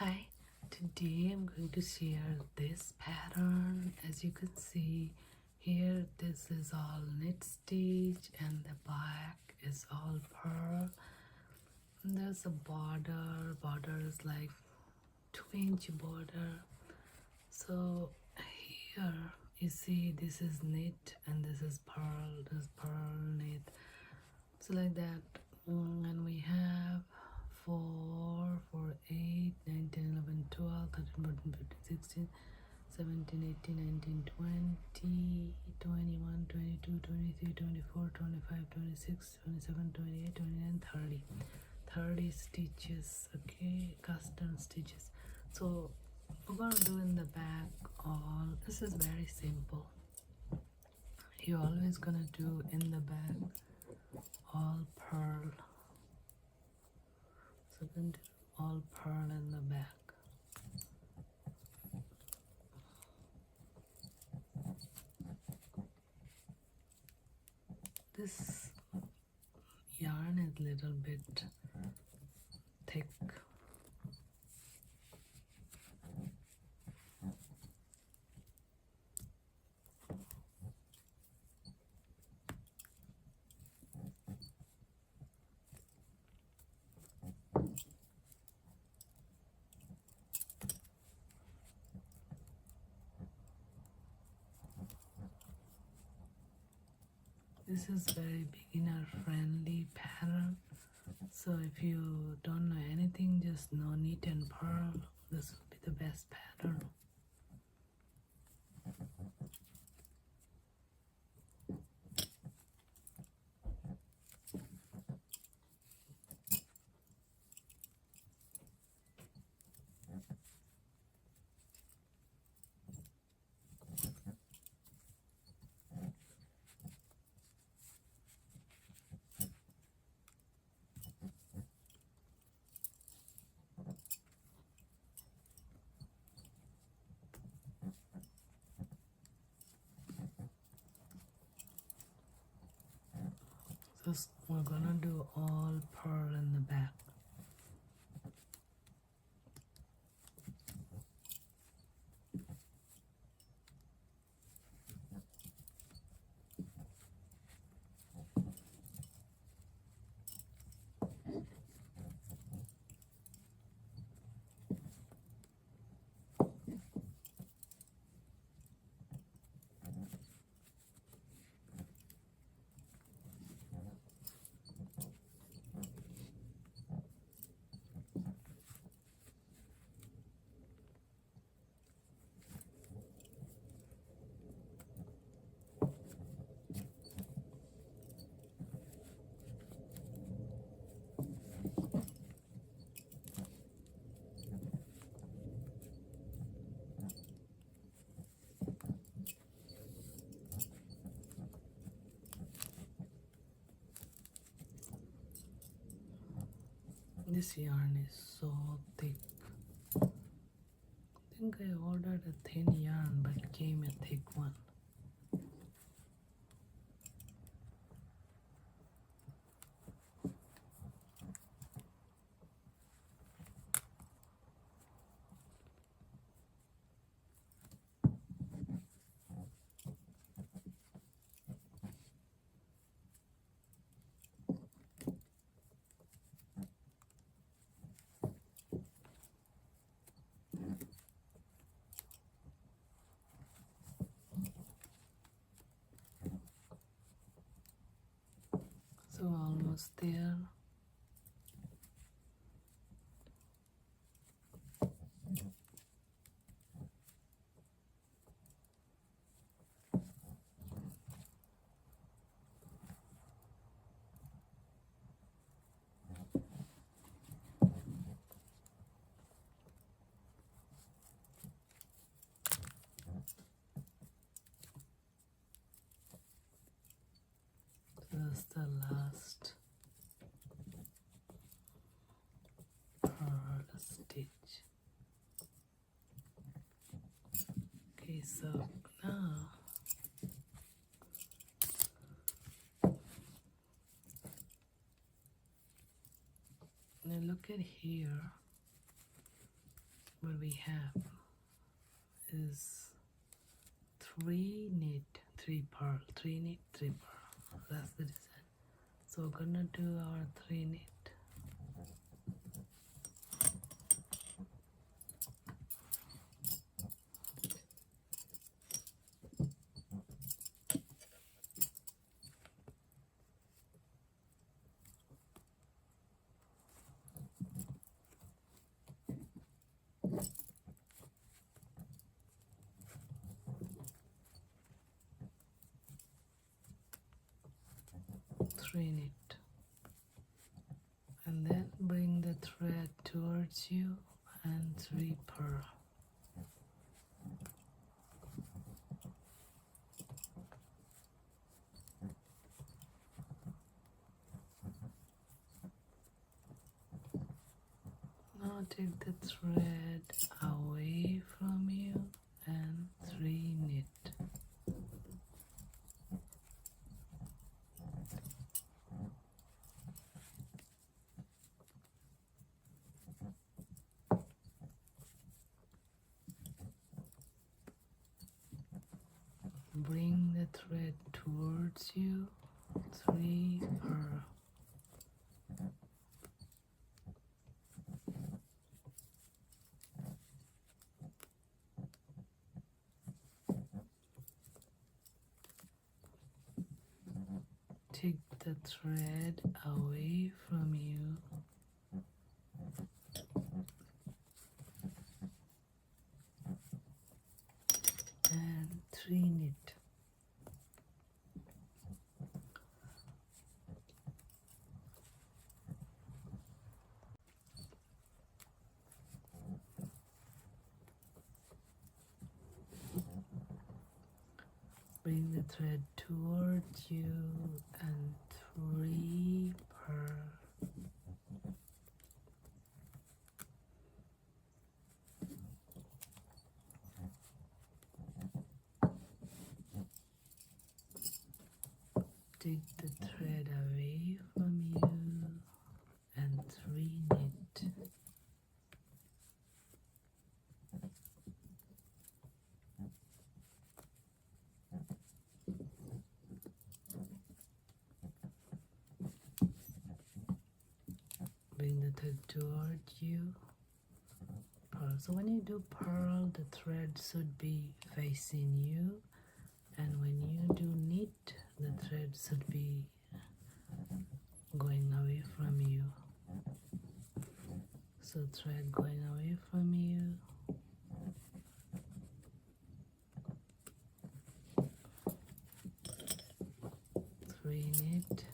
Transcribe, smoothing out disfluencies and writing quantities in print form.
Hi, today I'm going to share this pattern. As you can see here, this is all knit stitch and the back is all pearl. And there's a border is like 2-inch border. So here you see this is knit and this is pearl knit. So like that. And we have 4, 4, 8, 9, 10, 11, 12, 13, 14, 15, 16, 17, 18, 19, 20, 21, 22, 23, 24, 25, 26, 27, 28, 29, 30. 30 stitches, okay, custom stitches. So we're gonna do in the back all, this is very simple. You're always gonna do in the back all pearl. So then all pearl in the back. This yarn is a little bit thick. This is very beginner friendly pattern. So if you don't know anything, just know knit and pearl. This will be the best pattern. So we're gonna do all pearl in the back. This yarn is so thick. I think I ordered a thin yarn but it came a thick one. So almost there. This is the last pearl stitch. Okay, so now look at here. what we have is 3 knit, 3 purl, 3 knit, 3 purl. That's the design. So we're gonna do our 3 knit. Train it, and then bring the thread towards you and 3 purl. Now take the thread away from you and 3 knit. Bring the thread towards you, 3 purl. Take the thread away from you and 3 knit. Bring the thread towards you and 3 purl. Take the thread away from you and 3 knit. Bring the thread towards you, purl. So when you do purl, the thread should be facing you, and when you do knit, the thread should be going away from you. So thread going away from you, three knit,